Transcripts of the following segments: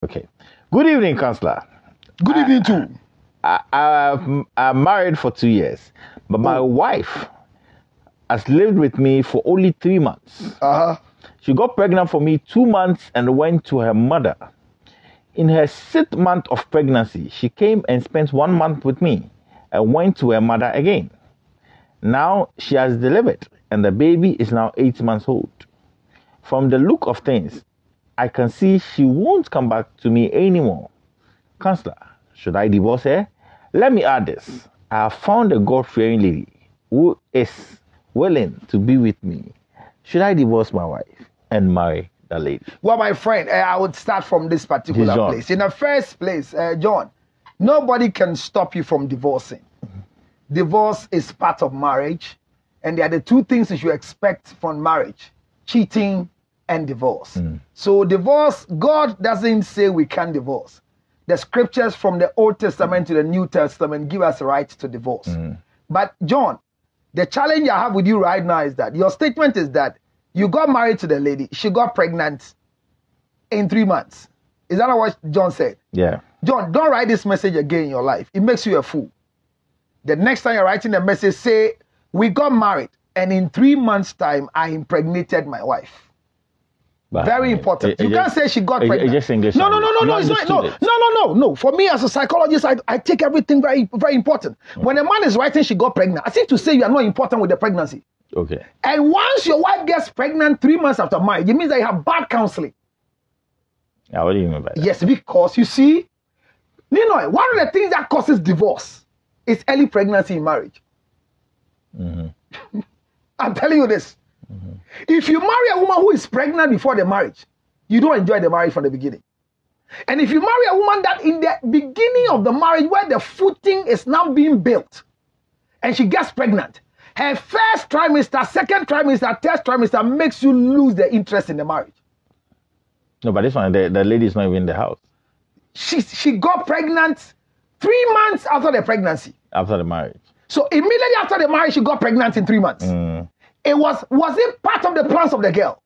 Okay. Good evening, Counselor. Good evening, too. I'm married for 2 years, but my wife has lived with me for only 3 months. She got pregnant for me 2 months and went to her mother. In her 6th month of pregnancy, she came and spent 1 month with me and went to her mother again. Now she has delivered and the baby is now 8 months old. From the look of things, I can see she won't come back to me anymore. Counselor, should I divorce her? Let me add this. I have found a God-fearing lady who is willing to be with me. Should I divorce my wife and marry the lady? Well, my friend, I would start from this particular place. In the first place, John, nobody can stop you from divorcing. Divorce is part of marriage, and they are the two things that you expect from marriage: cheating and divorce. So divorce, God doesn't say we can divorce. The scriptures from the Old Testament to the New Testament give us the right to divorce. But John, the challenge I have with you right now is that your statement is that you got married to the lady, she got pregnant in 3 months. Is that what John said? Yeah. John, don't write this message again in your life. It makes you a fool. The next time you're writing a message, say, we got married, and in 3 months' time, I impregnated my wife. But very important. You can't say she got pregnant. Just English. No. It's not. No. For me as a psychologist, I take everything very, very important. When a man is writing she got pregnant, I seem to say you are not important with the pregnancy. Okay. And once your wife gets pregnant 3 months after marriage, it means that you have bad counseling. Now, what do you mean by that? Yes, because you see, one of the things that causes divorce is early pregnancy in marriage. I'm telling you this. If you marry a woman who is pregnant before the marriage, you don't enjoy the marriage from the beginning. And if you marry a woman that in the beginning of the marriage, where the footing is now being built, and she gets pregnant, her first trimester, second trimester, third trimester makes you lose the interest in the marriage. No, but this one, the lady is not even in the house. She got pregnant 3 months after the pregnancy. After the marriage. So immediately after the marriage, she got pregnant in 3 months. It was it part of the plans of the girl?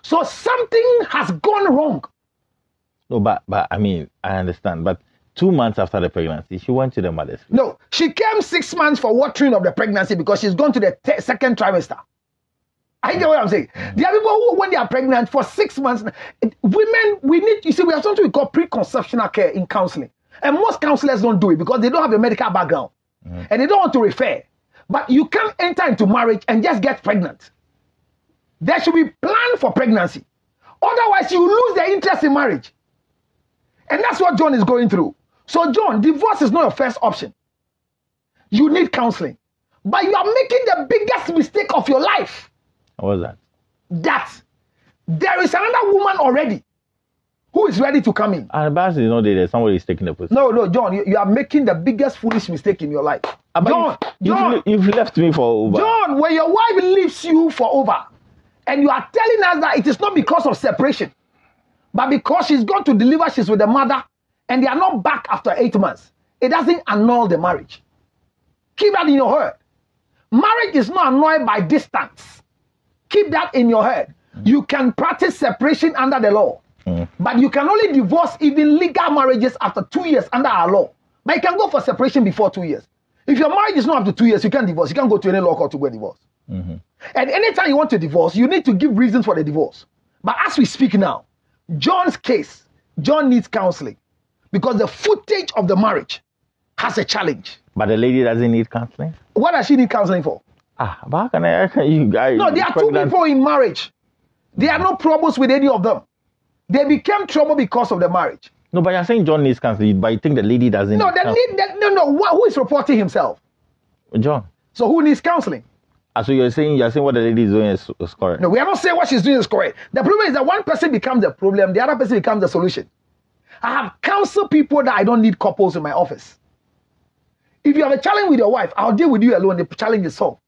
So something has gone wrong. No, but I mean, I understand. But 2 months after the pregnancy, she went to the mother's place. No, she came 6 months for watering of the pregnancy because she's gone to the second trimester. I get what I'm saying. There are people who, when they are pregnant for 6 months, women, we have something we call preconceptional care in counseling. And most counselors don't do it because they don't have a medical background. And they don't want to refer. But you can't enter into marriage and just get pregnant. There should be plan for pregnancy. Otherwise, you lose the interest in marriage. And that's what John is going through. So, John, divorce is not your first option. You need counseling. But you are making the biggest mistake of your life. What was that? That there is another woman already who is ready to come in. And Bass is not there. Somebody is taking the position. No, John, you are making the biggest foolish mistake in your life. John, you've left me for over. John, when your wife leaves you for over, and you are telling us that it is not because of separation, but because she's gone to deliver, she's with the mother, and they are not back after 8 months, it doesn't annul the marriage. Keep that in your head. Marriage is not annulled by distance. Keep that in your head. You can practice separation under the law. But you can only divorce even legal marriages after 2 years under our law. But you can go for separation before 2 years. If your marriage is not up to 2 years, you can't divorce. You can't go to any law court to get divorce. And anytime you want to divorce, you need to give reasons for the divorce. But as we speak now, John's case, John needs counseling because the footage of the marriage has a challenge. But the lady doesn't need counseling? What does she need counseling for? But how can you guys... No, there are two people in marriage. There are no problems with any of them. They became trouble because of the marriage. No, but you're saying John needs counseling, but you think the lady doesn't No, who is reporting himself? John. So who needs counseling? So you're saying what the lady is doing is correct? No, we are not saying what she's doing is correct. The problem is that one person becomes the problem, the other person becomes the solution. I have counseled people that I don't need couples in my office. If you have a challenge with your wife, I'll deal with you alone. The challenge is solved.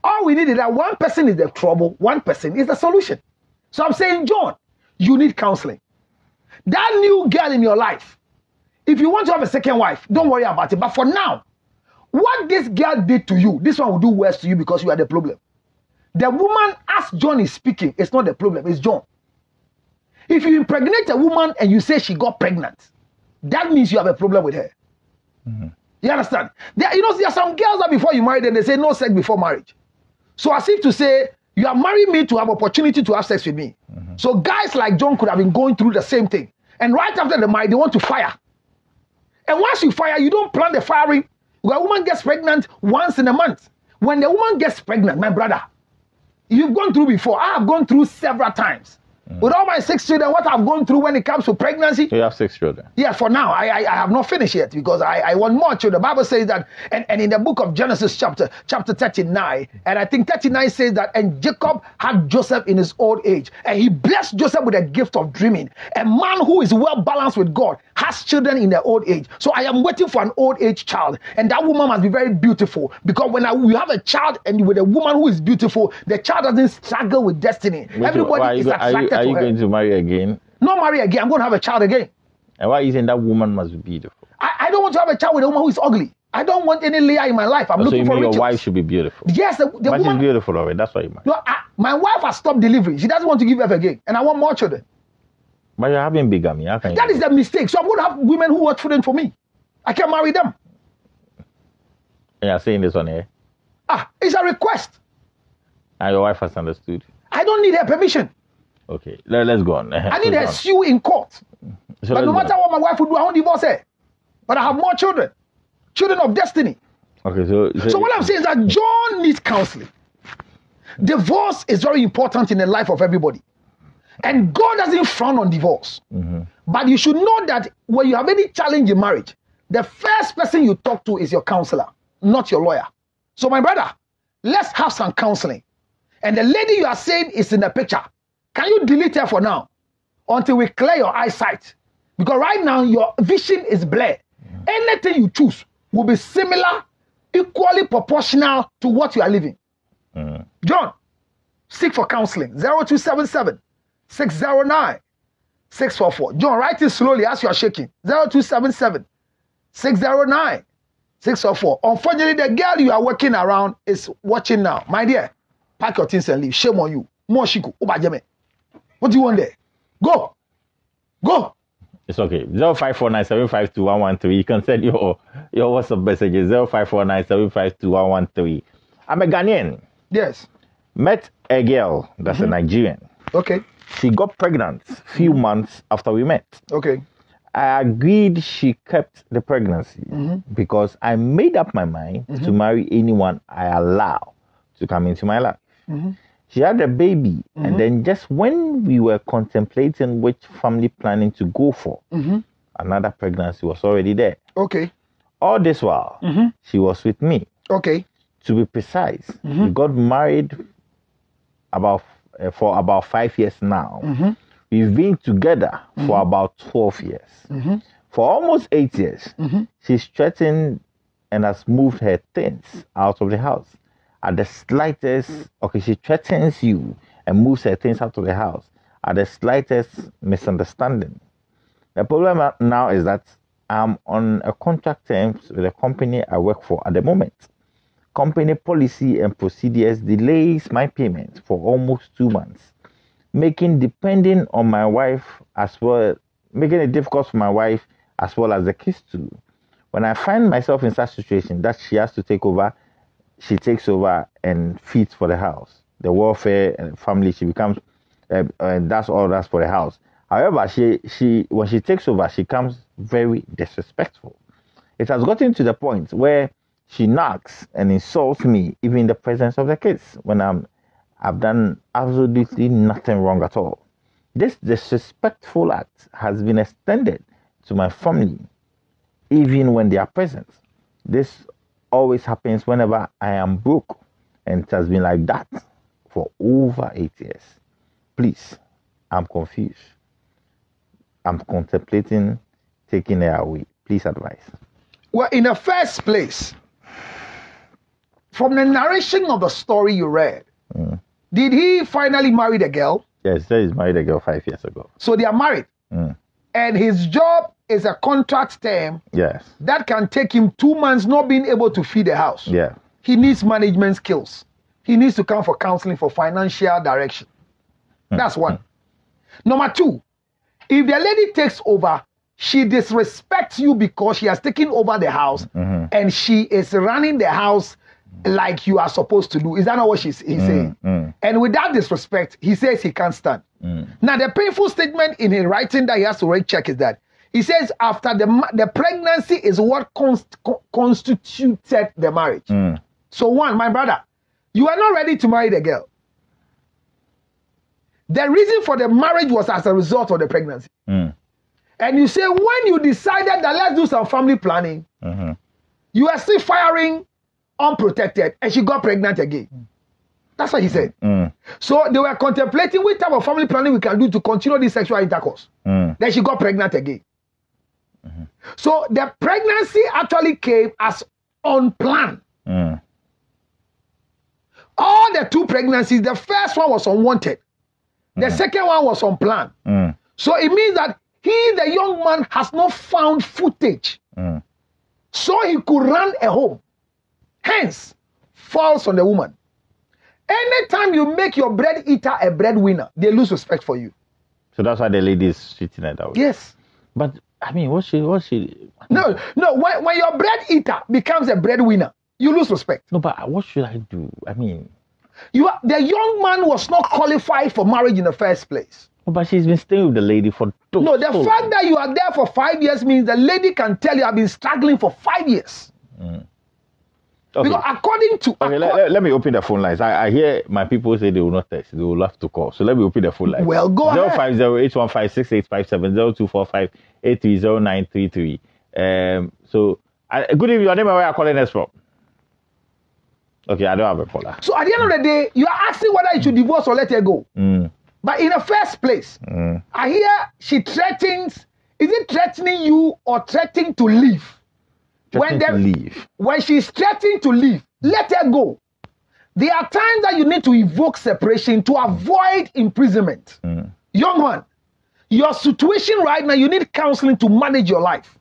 All we need is that one person is the trouble, one person is the solution. So I'm saying, John, you need counseling. That new girl in your life, if you want to have a second wife, don't worry about it. But for now, what this girl did to you, this one will do worse to you because you are the problem. The woman, as John is speaking, is not the problem, it's John. If you impregnate a woman and you say she got pregnant, that means you have a problem with her. Mm-hmm. You understand? There are some girls that before you marry them, they say no sex before marriage. So as if to say, you are marrying me to have opportunity to have sex with me. Mm-hmm. So guys like John could have been going through the same thing. And right after the marriage, they want to fire. And once you fire, you don't plan the firing. When a woman gets pregnant once in a month. When the woman gets pregnant, my brother, you've gone through before. I have gone through several times. With all my 6 children, what I've gone through when it comes to pregnancy. You have 6 children? Yeah, for now. I have not finished yet because I want more children. The Bible says that, and in the book of Genesis chapter 39, and I think 39 says that, and Jacob had Joseph in his old age, and he blessed Joseph with a gift of dreaming. A man who is well balanced with God has children in their old age. So I am waiting for an old age child, and that woman must be very beautiful, because when you have a child and with a woman who is beautiful, the child doesn't struggle with destiny. Everybody is attracted. Are you going to marry again? Not marry again. I'm going to have a child again. And why isn't that woman must be beautiful? I don't want to have a child with a woman who is ugly. I don't want any Leah in my life. I'm looking for rituals. Your wife should be beautiful. Yes, the woman. She's beautiful already. That's why you marry. No, my wife has stopped delivering. She doesn't want to give birth again, and I want more children. But you're having bigamy. That is the mistake. So I'm going to have women who want children for me. I can't marry them. And you're saying this on air? It's a request. And your wife has understood. I don't need her permission. Okay, let's go on. I need her sue in court. So but no matter what my wife would do, I won't divorce her. But I have more children. Children of destiny. Okay, so what I'm saying is that John needs counseling. Divorce is very important in the life of everybody. And God doesn't frown on divorce. Mm-hmm. But you should know that when you have any challenge in marriage, the first person you talk to is your counselor, not your lawyer. So my brother, let's have some counseling. And the lady you are saying is in the picture. Can you delete her for now until we clear your eyesight? Because right now your vision is blurred. Anything you choose will be similar, equally proportional to what you are living. John, seek for counseling. 0277 609 644. John, write it slowly as you are shaking. 0277 609 644. Unfortunately, the girl you are working around is watching now. My dear, pack your things and leave. Shame on you. Moshiku, Ubajeme. What do you want there? Go. It's okay. 0549752113. You can send your WhatsApp messages. 0549752113. I'm a Ghanaian. Yes. Met a girl that's a Nigerian. Okay. She got pregnant a few months after we met. Okay. I agreed she kept the pregnancy because I made up my mind to marry anyone I allow to come into my life. She had a baby, and then just when we were contemplating which family planning to go for, another pregnancy was already there. Okay. All this while, she was with me. Okay. To be precise, we got married for about 5 years now. We've been together for about 12 years. For almost 8 years, she's threatened and has moved her things out of the house. At the slightest, she threatens you and moves her things out of the house at the slightest misunderstanding. The problem now is that I'm on a contract terms with a company I work for at the moment. Company policy and procedures delays my payment for almost 2 months, making it difficult for my wife as well as the kids too. When I find myself in such situation that she has to take over, she takes over and feeds for the house, the welfare and family. She becomes, and that's all that's for the house. However, she when she takes over, she becomes very disrespectful. It has gotten to the point where she knocks and insults me, even in the presence of the kids, when I've done absolutely nothing wrong at all. This disrespectful act has been extended to my family, even when they are present. This always happens whenever I am broke, and it has been like that for over 8 years. Please, I'm confused. I'm contemplating taking her away. Please advise. Well, in the first place, from the narration of the story you read, did he finally marry the girl? Yes, he married a girl 5 years ago. So they are married. And his job is a contract term. Yes. That can take him 2 months not being able to feed the house. Yeah. He needs management skills. He needs to come for counseling for financial direction. That's one. Number two, If the lady takes over, she disrespects you because she has taken over the house and she is running the house like you are supposed to do. Is that not what he's saying? And without disrespect, he says he can't stand. Now, the painful statement in his writing that he has to recheck is that he says after the pregnancy is what constituted the marriage. So one, my brother, you are not ready to marry the girl. The reason for the marriage was as a result of the pregnancy. And you say when you decided that let's do some family planning, you are still firing unprotected and she got pregnant again. That's what he said. So they were contemplating which type of family planning we can do to continue this sexual intercourse. Then she got pregnant again. So the pregnancy actually came as unplanned. All the two pregnancies, the first one was unwanted. The second one was unplanned. So it means that he, the young man, has not found footage. So he could run a home. Hence, falls on the woman. Anytime you make your bread eater a breadwinner, they lose respect for you. So that's why the lady is treating it that way. Yes. But I mean, what she? No. When your bread eater becomes a breadwinner, you lose respect. No, but what should I do? I mean, the young man was not qualified for marriage in the first place. But she's been staying with the lady for No, the fact that you are there for 5 years means the lady can tell you I've been struggling for 5 years. Okay. Because according to... Okay, let me open the phone lines. I hear my people say they will not text. They will have to call. So let me open the phone lines. Well, go ahead. 050-815-6857, 0245-830933. So, good evening. Your name and where are you calling us from? Okay, I don't have a caller. So at the end of the day, you are asking whether you should divorce or let her go. But in the first place, I hear she threatens. Is it threatening you or threatening to leave? When she's threatening to leave, let her go. There are times that you need to evoke separation to avoid imprisonment. Young man, your situation right now, you need counseling to manage your life.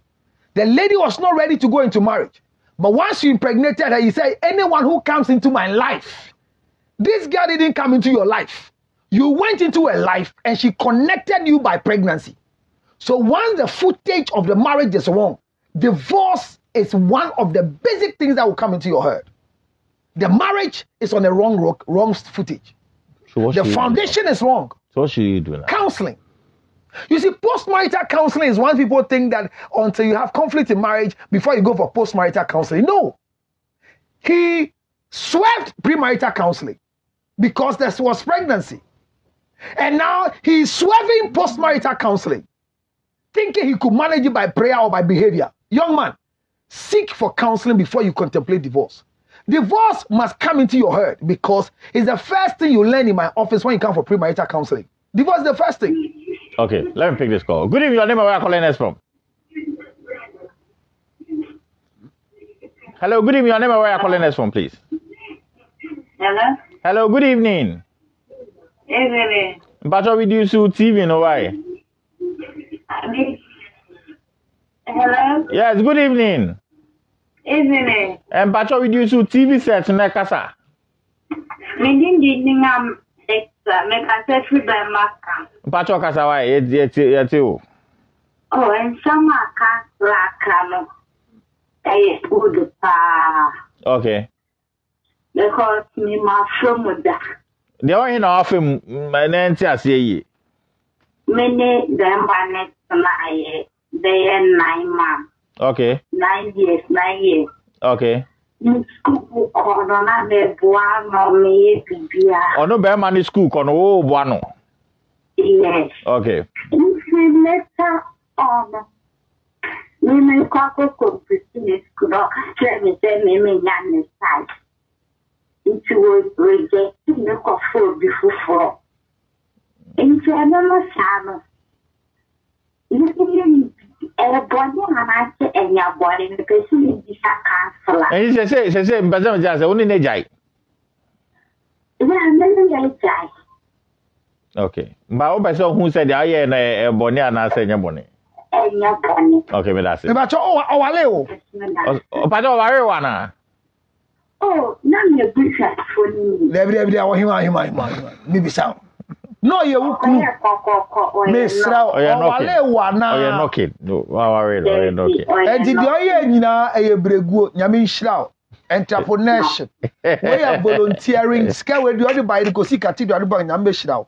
The lady was not ready to go into marriage. But once you impregnated her, you said, anyone who comes into my life, this girl didn't come into your life. You went into her life and she connected you by pregnancy. So once the footage of the marriage is wrong, divorce is one of the basic things that will come into your head. The marriage is on the wrong footage. So the foundation is wrong. So what should you do now? Counseling. You see, post-marital counseling is one people think that until you have conflict in marriage, before you go for post-marital counseling. No. He swerved pre-marital counseling because there was pregnancy. And now he's swerving post-marital counseling, thinking he could manage it by prayer or by behavior. Young man, seek for counseling before you contemplate divorce. Divorce must come into your head because it's the first thing you learn in my office when you come for pre-marital counseling. Divorce is the first thing. Okay, let me pick this call. Good evening, your name and where are you calling us from? Hello, good evening, your name and where are you calling us from, please? Hello? Hello, good evening. Evening. But what we do to TV, no why? Hello? Yes, good evening. Evening. And but what we do to TV set in Kasa? But what Kasa why? Oh, and some are good. Okay. Because me my from that. The one in our film, my name is Many them by they are 9 months. Okay. 9 years, 9 years. Okay. School corona me no bear money school kono buano. Yes. Okay. Later on, we may call competition school. Let me say me side. It was rejecting the coffee before. In general, Shano. You can a body and and your body because you is a counselor. And he say, but just only Nejai. Yeah, okay. But I saw who said, I am a bonnet and I say, your bonnet. And your bonnet. Okay, but that's it. But oh, oh, now you're good for me. Every day, maybe sound. No, you wukunu. Mesra, wale wana. Oh, you're knocking. No, you're knocking. And the oye nyina eye bregu nyame nhyira. Entrepreneurship. We are volunteering. Ska we do by the kosi kati do ba nyame hyira.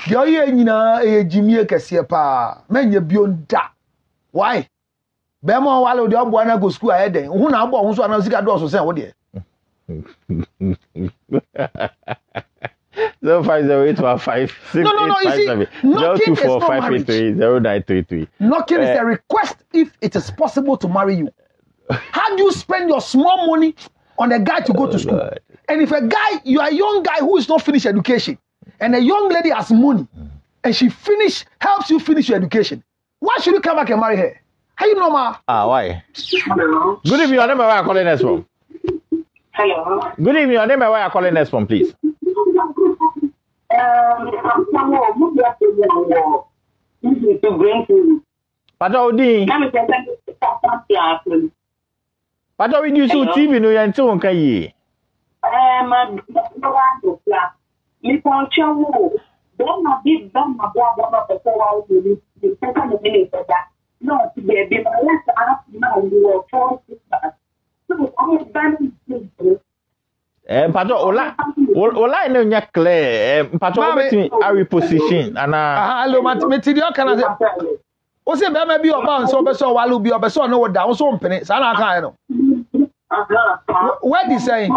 The oye nyina eye jimie kese pa. Menye bionda. Why? Bema wale de obo na go school ahead den. Hu na abo hu so na sika do so sen wo de. 050815 No, you see, knocking is not marriage. 0933. Knocking is a request if it is possible to marry you. How do you spend your small money on a guy to go to school? God. And if a guy, you are a young guy who is not finished education, and a young lady has money, and she helps you finish your education, why should you come back and marry her? How you know, ma? Why? Hello. Good evening, your name, where are calling us from? Hello. Good evening, your name, where are calling us from, please? Patodi. Patodi, you so TV no yan so nka yi. Me poncho wo. Don't na big bang na blah blah blah for the second minute that. No, to be my last ask now you are 4 6. So I am banning. Pato ola ene nya clear pato obetimi a reposition ana hello mati dio kana se o se be ma bi oba nso be so walu bi obe so no woda o so mpene sa na aka no what did say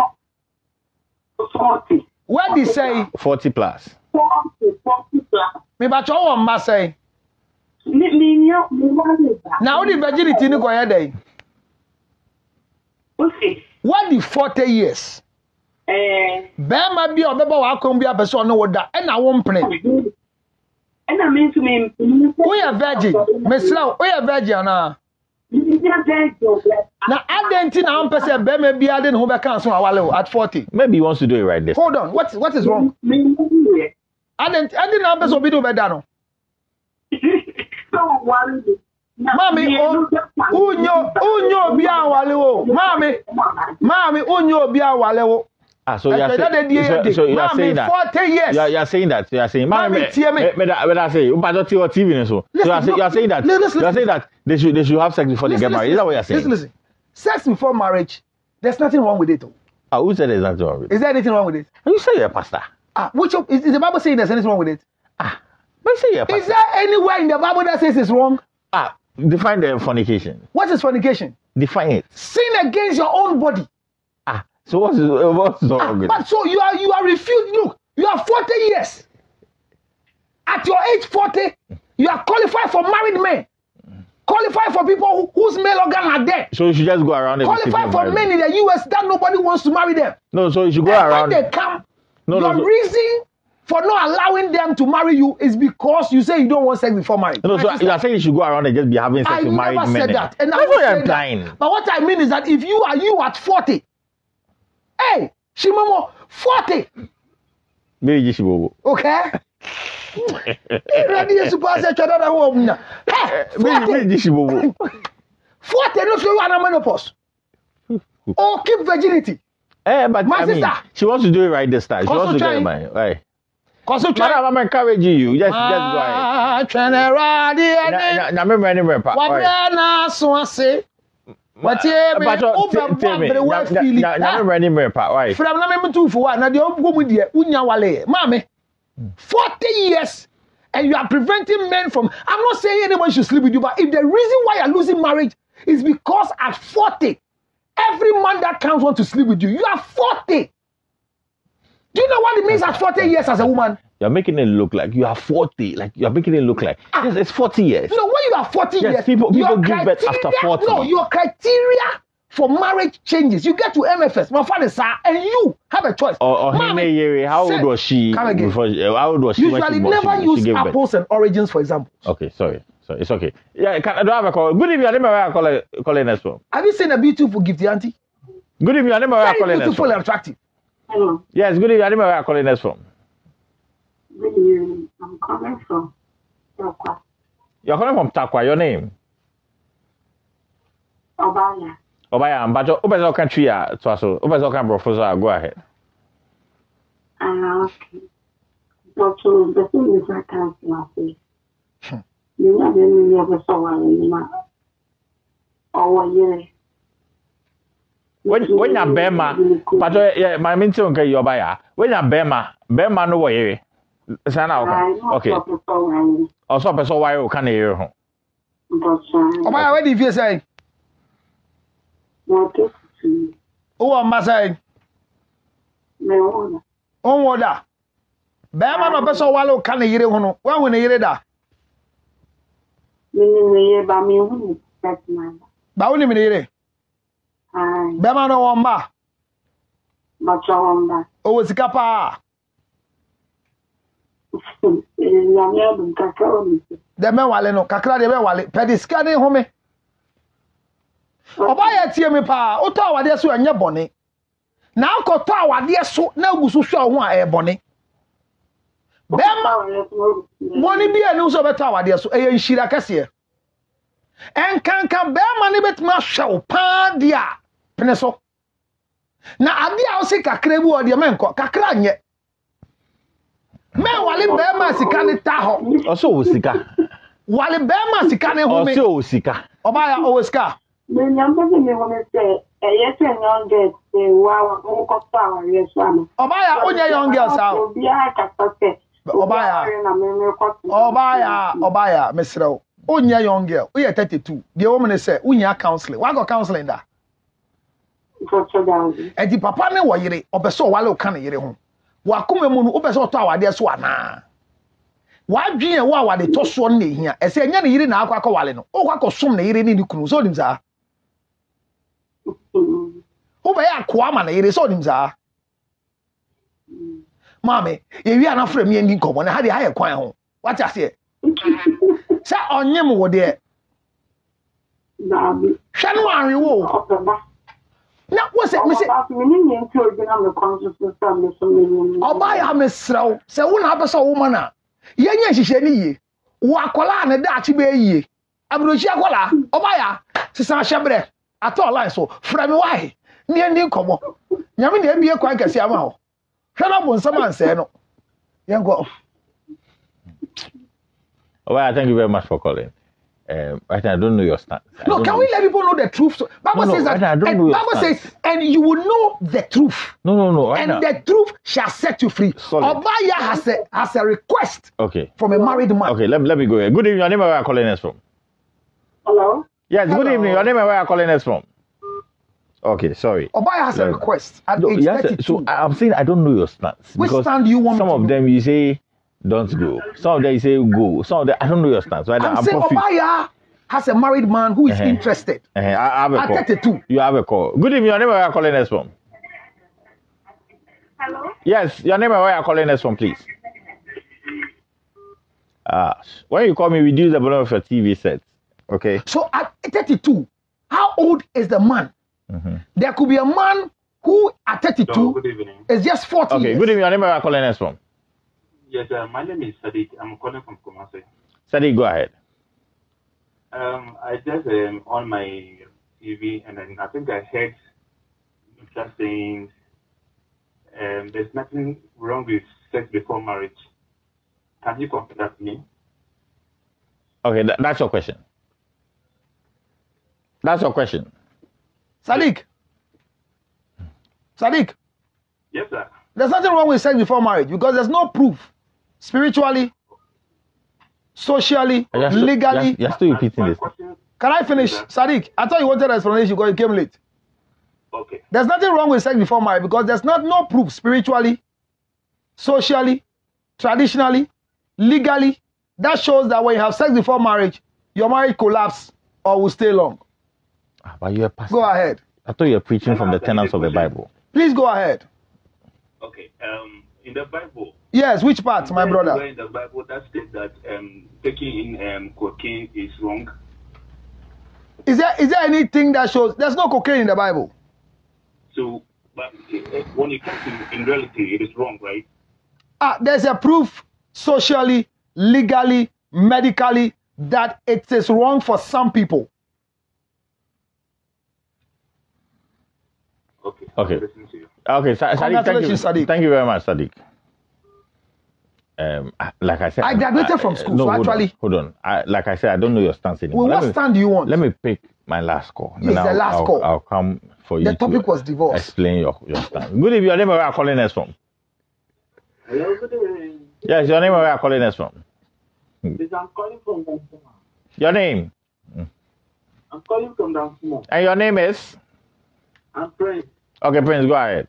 40 what did say 40 plus 40 plus me ba cho wo mma say me na o di virginity ni ko ye dey okay what the 40 years Bema bi obeba wa akon bi abeso no woda e na wo mpene e na me to me we are virgin mesra we are virgin na adenti na am pese bema bi ade no be kan so awale at 40 maybe he wants to do it right there. Hold on, what is wrong? Adenti na am pese obi do be da no Mami unyo obi awale wo mami unyo obi awale wo so you are saying that 40 years. You are saying that. You are saying, man, me say, TV so. You are saying that. You are saying that they should have sex before they get married. Is that what you are saying? Listen. Sex before marriage, there's nothing wrong with it. Who said there's nothing wrong with it? Is there anything wrong with it? You say you're a pastor. Is the Bible saying there's anything wrong with it? But you say you're a pastor. Is there anywhere in the Bible that says it's wrong? Define the fornication. What is fornication? Define it. Sin against your own body. So what's wrong with it? But so you are refused. Look, you are 40 years. At your age 40, you are qualified for married men. Qualified for people whose male organ are dead. So you should just go around and qualified for men in the US that nobody wants to marry them. No, so you should go around. When they come, reason for not allowing them to marry you is because you say you don't want sex before marriage. No, so you are saying you should go around and just be having sex with married men. I never said that. And that's what you're implying. But what I mean is that if you are at 40, hey, Shimomo, 40. Maybe Shibobo. Okay? Ready to pass each other home. Hey, 40. 40, no, so you are menopause. Or keep virginity. But my sister, she wants to do it right this time. She wants to do it right. Madam, I'm encouraging you. Just go ahead. But from 40 years and you are preventing men from. I'm not saying anyone should sleep with you, but if the reason why you're losing marriage is because at 40, every man that comes wants to sleep with you. You are 40. Do you know what it means at 40 years as a woman? You're making it look like you are 40. Like you're making it look like it's 40 years. No, when you are 40 years, people give birth after 40. No, your criteria for marriage changes. You get to MFS, my father, sir, and you have a choice. How old was she? How old was she? Usually never use apples and oranges, for example. Okay, sorry. So it's okay. Yeah, do I have a call? Good evening, I didn't know where I calling us from. Have you seen a beautiful gift, auntie? Good evening, I didn't know where I calling us from. Beautiful and attractive. Hello. Yes, good evening, I didn't know where I calling us from. Good evening, I'm calling from Takwa. You're calling from Takwa, your name? Obaya. But Obezo country, so Obezo can professor, go ahead. Okay. Not true. The thing is, I can't see. You never saw one. Oh, yeah. When ya bema, but my mention okay your buyer. When ya bema no way. Sana okay. Also person why you can hear home. Oh my, where did you say? Oh, I'm saying. No. Oh, what that? Bema no person why you can hear home. When we hear that? Ba woni me hear. Bema no wamba. Macho wamba. O sika pa. De me wale no kakra de me wale pedi sika ne home oba ya tie me pa o to awade so anye bone na akoto awade so na agusu so ho a e bone bema bone bi anu so beto awade so e nhira kase enkanka bema ne betima hwew pa dia pene so na ade a o se kakra bi o de menko kakra anye me wale bema sika ne ta ho Also osika. Wale bema sika ne ho me Also osika. Oba ya o sika. Me nyambe me wona say yes young girl say wow o ko fa wa yes ama. Oba ya onya young girl sa. Obi a ka say. Oba ya mesrew. Onya young girl. O ye 32. The woman say unya counseling. Wa go counseling da. E di papa ne wo yire obeso wale o kan yire ho. Wakome mu no obeso oto awade so ana. Wadwen wo awade to so na ehia. Ese enya ne yire na akwa wale no. O kwa kosom na yire ni kunu so nim za. O ba ya kwa ma na yire so nim za. Mame, ye wi ana frem ye ndi nkomo na ha de ha ye kwan ho. What you say? Sa onyem wo de. Nabi. Hwa no anwe wo. Na wo se me se Oba ya mesraw se wo na abesa wo mana yenya hihye ni ye wo akola na da achi be yie abrochi akola oba ya sisa hyebre ato line so fra me why ni ndi nkomo nyame na ebie kwan kase ama ho hwe na bo nsama anse no yenko. Well, thank you very much for calling. Right now, I don't know your stance. No, can we let people know the truth? Bible says that. I don't know your Bible stance. says, and you will know the truth. No. Right and now. the truth shall set you free. Obaya has a request. Okay. From a married man. Okay, let me go here. Good evening. Your name and where are you calling us from? Hello. Yes. Hello. Good evening. Your name and where are you calling us from? Okay, sorry. Obaya has a request at age 32. So I'm saying I don't know your stance. Which stand do you want? Some of them you say don't go. Some of them you say go. Some of them I don't know your stance. Right? I'm saying confused. Obaya has a married man who is interested. I have a call. 32. You have a call. Good evening. Your name and where are you calling us from? Hello. Yes. Your name and where are you calling us from, please? When you call me, reduce the volume of your TV set. Okay. So at 32, how old is the man? Mm-hmm. There could be a man who at 32 is just 40 Okay, years. good evening. Your name and where are you calling us from? Yes, my name is Sadiq. I'm calling from Kumasi. Sadiq, go ahead. I just on my TV, and then I think I heard Mr. saying there's nothing wrong with sex before marriage. Can you confirm that to me? Okay, that's your question. That's your question. Sadiq. Yes, sir. There's nothing wrong with sex before marriage because there's no proof. Spiritually, socially, legally. You're still repeating this. Can I finish, Sadiq? I thought you wanted an explanation because you came late. Okay. There's nothing wrong with sex before marriage because there's no proof spiritually, socially, traditionally, legally that shows that when you have sex before marriage, your marriage collapse or will stay long. But you're a pastor. Go ahead. I thought you were preaching from the tenets of the Bible. Please go ahead. Okay. In the Bible. Yes, which part, my brother? In the Bible that states that taking in cocaine is wrong. Is there anything that shows there's no cocaine in the Bible? So, but when it comes to in reality, it is wrong, right? There's a proof socially, legally, medically that it is wrong for some people. Okay. Okay. Okay, Sadiq, thank you very much, Sadiq. like I said, I graduated from school, no, so actually... Hold on. Like I said, I don't know your stance anymore. Well, what stand do you want? Let me pick my last call. Yes, the last call. I'll come for you. The topic was divorce. Explain your stance. Good evening. Your name, where are you calling us from? Hello, good evening. Yes, your name, where are you calling us from? Yes, I'm calling from Dansuma. Your name? I'm calling from Dansuma. And your name is? I'm Prince. Okay, Prince, go ahead.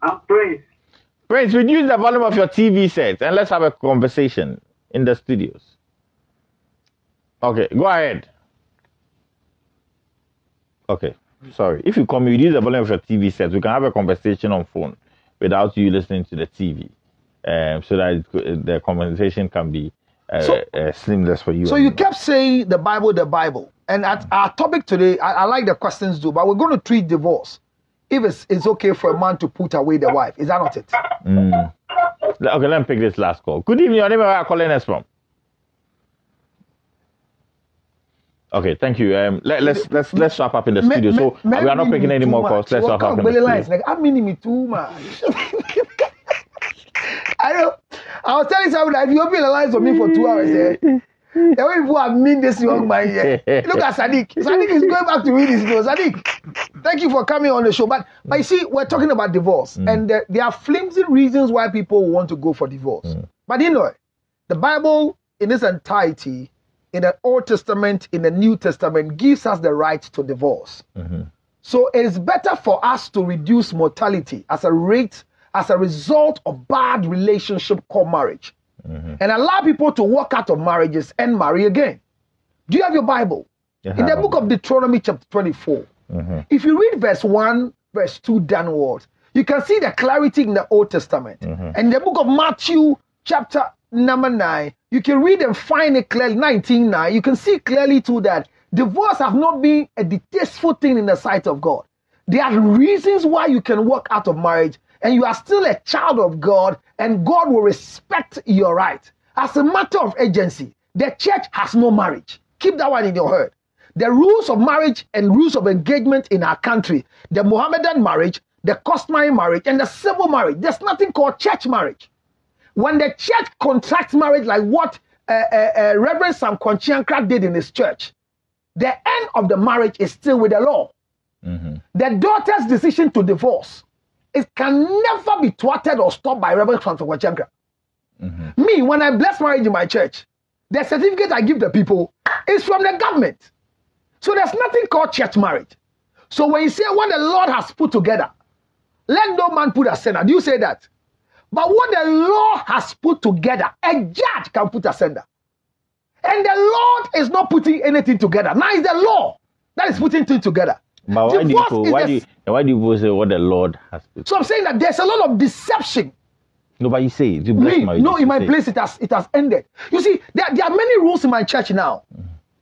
I'm Prince. Prince, reduce the volume of your TV set and let's have a conversation in the studios. Okay, go ahead. Okay, sorry. If you come, reduce the volume of your TV set, we can have a conversation on phone without you listening to the TV, so that the conversation can be seamless for you. So you kept saying the Bible. And at our topic today, I like the questions too, but we're going to treat divorce. If it's okay for a man to put away the wife. Is that not it? Okay, let me pick this last call. Good evening. Your name, where are you calling us from? Okay, thank you. Let's wrap up in the studio. So we are not picking any more calls. Let's wrap up in the studio. Like, I'm meaning me too much. I know. I was telling someone that if you open the lines for me for 2 hours, the way people have mean this young man here. Look at Sadiq. Sadiq is going back to read his notes. Sadiq, thank you for coming on the show. But you see, we're talking about divorce, and there are flimsy reasons why people want to go for divorce. But you know, the Bible in its entirety, in the Old Testament, in the New Testament, gives us the right to divorce. So it is better for us to reduce mortality as a result of bad relationship called marriage. And allow people to walk out of marriages and marry again. Do you have your Bible? In the book of Deuteronomy chapter 24, if you read verse 1, verse 2 downwards, you can see the clarity in the Old Testament. And in the book of Matthew chapter number 9, you can read and find it clearly, 19:9. You can see clearly too that divorce have not been a distasteful thing in the sight of God. There are reasons why you can walk out of marriage and you are still a child of God, and God will respect your right. As a matter of agency, the church has no marriage. Keep that one in your head. The rules of marriage and rules of engagement in our country, the Mohammedan marriage, the customary marriage, and the civil marriage, there's nothing called church marriage. When the church contracts marriage like what Reverend Sam Konchiankra did in his church, the end of the marriage is still with the law. The daughter's decision to divorce, it can never be thwarted or stopped by Reverend Sam Konchiankra. Me, when I bless marriage in my church, the certificate I give the people is from the government. So there's nothing called church marriage. So when you say what the Lord has put together, let no man put asunder. Do you say that? But what the Lord has put together, a judge can put asunder. And the Lord is not putting anything together. Now it's the law that is putting things together. But why do you say what the Lord has put? So I'm saying that there's a lot of deception. No, but you say it. You bless marriage. No, in my place it has ended. You see, there are many rules in my church now.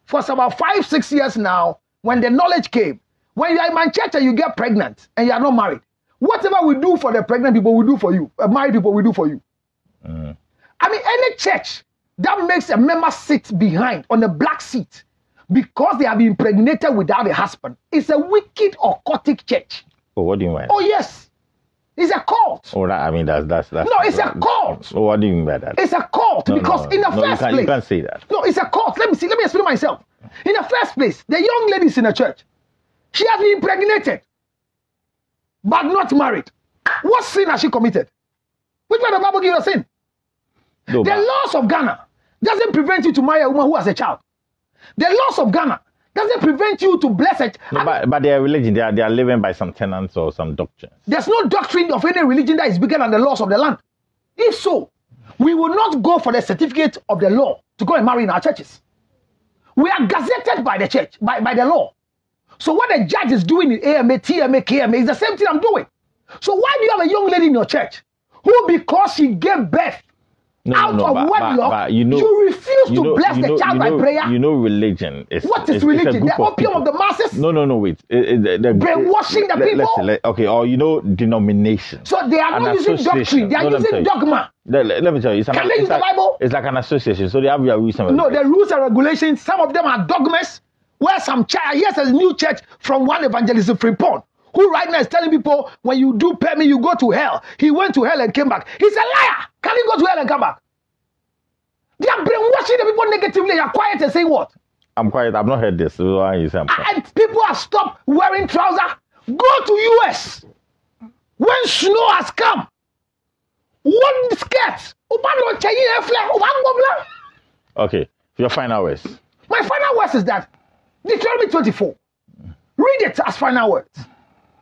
For about 5-6 years now, when the knowledge came, when you are in my church and you get pregnant and you are not married, whatever we do for the pregnant people, we do for you. Married people, we do for you. I mean, any church that makes a member sit behind on the black seat because they have been impregnated without a husband is a wicked occultic church. Oh, what do you mean? Oh, yes. It's a cult. Oh, I mean, that's. No, it's a cult. Oh, what do you mean by that? It's a cult because in the first place. You can't say that. No, it's a cult. Let me explain myself. In the first place, the young ladies in the church, she has been impregnated, but not married. What sin has she committed? Which one the Bible gives us sin? No, the laws of Ghana doesn't prevent you to marry a woman who has a child. The laws of Ghana doesn't prevent you to bless it. No, but their religion, they are living by some tenets or some doctrines. There's no doctrine of any religion that is bigger than the laws of the land. If so, we will not go for the certificate of the law to go and marry in our churches. We are gazetted by the church, by the law. So what the judge is doing in AMA, TMA, KMA is the same thing I'm doing. So why do you have a young lady in your church who, because she gave birth out of wedlock, you refuse to bless the child by prayer? You know religion is... What is religion? The opium of the masses? No, wait. Brainwashing the people? Okay, or denomination. So they are not using doctrine, they are using dogma. Let me tell you. Can they use the Bible? It's like an association, so they have their rules and regulations. No, the rules and regulations, some of them are dogmas, where some child, here's a new church from one evangelist Frimpong, who right now is telling people when you do pay me, you go to hell. He went to hell and came back. He's a liar. Can he go to hell and come back? They are brainwashing the people negatively. You're quiet and saying what? I'm quiet. I've not heard this. So and people have stopped wearing trousers. Go to US. When snow has come, one skirt. Okay, your final words. My final words is that Deuteronomy 24. Read it as final words.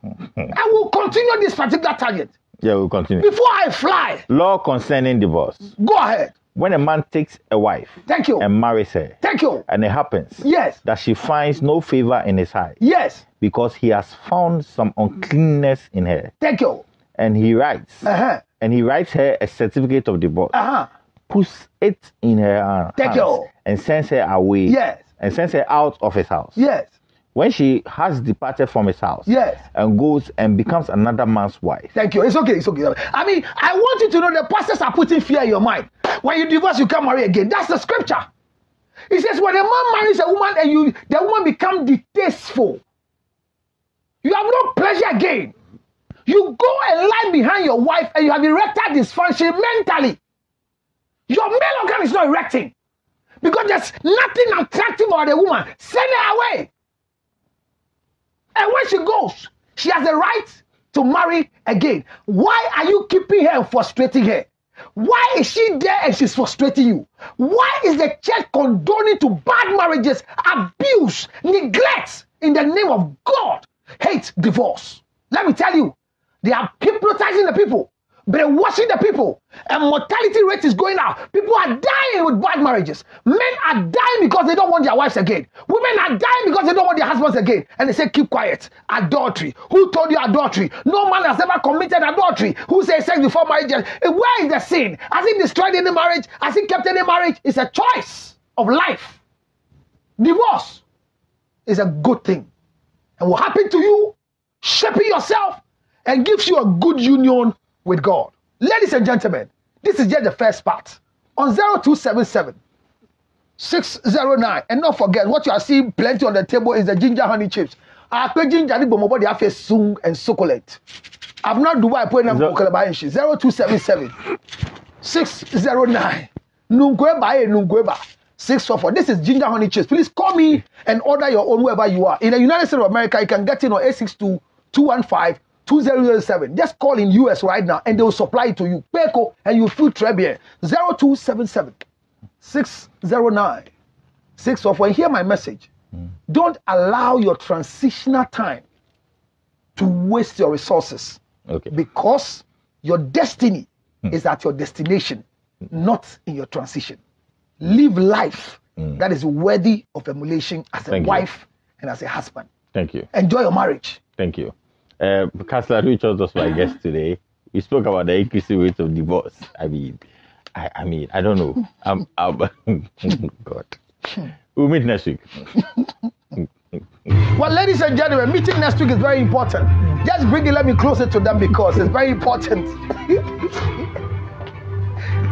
I will continue this particular target. Yeah, we'll continue. Before I fly. Law concerning divorce. Go ahead. When a man takes a wife, thank you, and marries her, thank you, and it happens, yes, that she finds no favor in his eyes, yes, because he has found some uncleanness in her, thank you, and he writes, and he writes her a certificate of divorce, puts it in her thank hands, you, and sends her away, yes, and sends her out of his house, yes. When she has departed from his house, yes, and goes and becomes another man's wife. Thank you. It's okay. It's okay. I mean, I want you to know the pastors are putting fear in your mind. When you divorce, you can't marry again. That's the scripture. It says when a man marries a woman and the woman becomes distasteful, you have no pleasure again. You go and lie behind your wife and you have erectile dysfunction mentally. Your male organ is not erecting because there's nothing attractive about the woman. Send her away. And when she goes, she has the right to marry again. Why are you keeping her and frustrating her? Why is she there and she's frustrating you? Why is the church condoning to bad marriages, abuse, neglect in the name of God, hate, divorce? Let me tell you, they are hypnotizing the people, brainwashing the people, and mortality rate is going up. People are dying with bad marriages. Men are dying because they don't want their wives again. Women are dying because they don't want their husbands again. And they say, keep quiet. Adultery. Who told you adultery? No man has ever committed adultery. Who says sex before marriage? Where is the sin? Has it destroyed any marriage? Has it kept any marriage? It's a choice of life. Divorce is a good thing. And what happened to you, shaping yourself, and gives you a good union with God. Ladies and gentlemen, this is just the first part. On 0277 609, and don't forget, what you are seeing plenty on the table is the ginger honey chips. I pay ginger honey bombo body afi sung and succulent. I've not do I put them 0277 609 Nungweba 644. This is ginger honey chips. Please call me and order your own wherever you are. In the United States of America, you can get it on 862-215-2007. Just call in US right now and they will supply it to you. Peko, and you feel très bien. 0277 609 644. Hear my message. Don't allow your transitional time to waste your resources. Okay. Because your destiny is at your destination, not in your transition. Live life that is worthy of emulation as a wife and as a husband. Thank you. Enjoy your marriage. Thank you. Counselor Richard was my guest today. We spoke about the increasing rate of divorce. I mean, I don't know. God. We'll meet next week. Well, ladies and gentlemen, meeting next week is very important. Just bring it, let me close it to them because it's very important.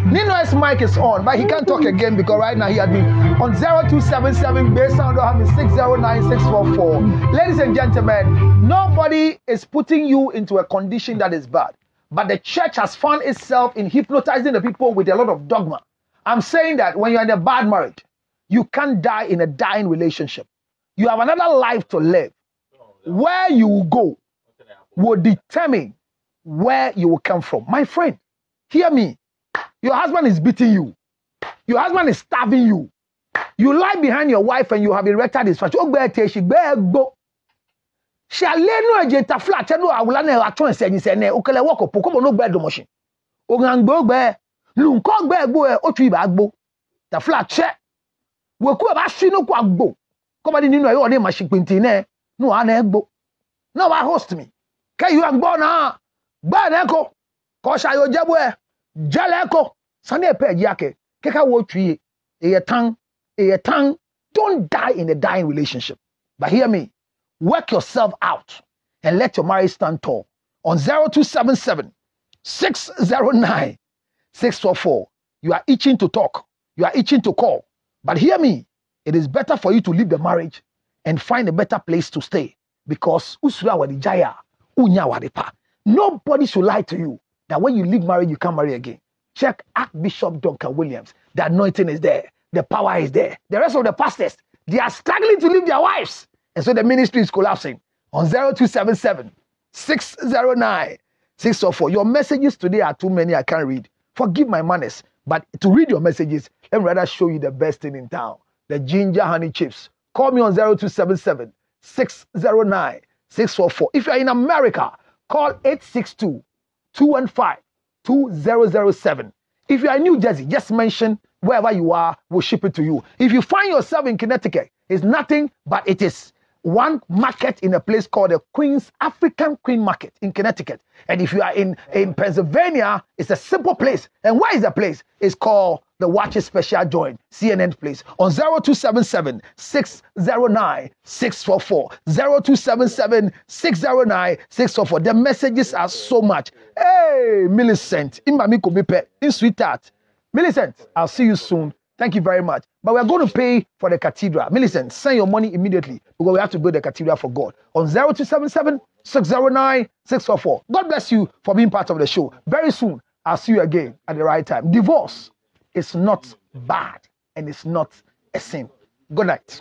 Nino's mic is on, but he can't talk again because right now he had been on 0277 based on 609644. Ladies and gentlemen, nobody is putting you into a condition that is bad, but the church has found itself in hypnotizing the people with a lot of dogma. I'm saying that when you're in a bad marriage, you can't die in a dying relationship. You have another life to live. Where you will go will determine where you will come from. My friend, hear me. Your husband is beating you. Your husband is starving you. You lie behind your wife and you have erected his fat. Shaleno agenta flat no awula na aton se nyi ne okele woko pokomo no gbe domotion. Ogangbo gbe lunko gbe egbo e otu iba agbo. Ta flat che. Weku e ba hwi no kwa agbo. Ko ba di ninu e o de mashipinti ne no ana egbo. No wa host me. Ke you agbo na gba na ko. Ko sha yo jebo e. Jaleko Sunday page yake keka wo twie e tang don't die in a dying relationship. But hear me, work yourself out and let your marriage stand tall. On 0277 609 644, you are itching to talk, you are itching to call. But hear me, it is better for you to leave the marriage and find a better place to stay because usura wa di jaya Unya warepa. Nobody should lie to you that when you leave marriage, you can't marry again. Check Archbishop Duncan Williams. The anointing is there. The power is there. The rest of the pastors, they are struggling to leave their wives. And so the ministry is collapsing. On 0277 609 604. Your messages today are too many. I can't read. Forgive my manners. But to read your messages, let me rather show you the best thing in town. The ginger honey chips. Call me on 0277 609 644. If you're in America, call 862-215-2007. If you are in New Jersey, just mention wherever you are, we'll ship it to you. If you find yourself in Connecticut, it's nothing but it is one market in a place called the African Queen Market in Connecticut. And if you are in Pennsylvania, it's a simple place. And where is the place? It's called the Watches Special Joint, CNN place, on 0277 609 644. 0277 609 644. The messages are so much. Hey, Millicent, in sweetheart. Millicent, I'll see you soon. Thank you very much. But we're going to pay for the cathedral. Millicent, send your money immediately because we have to build the cathedral for God. On 0277 609 644. God bless you for being part of the show. Very soon, I'll see you again at the right time. Divorce is not bad and it's not a sin. Good night.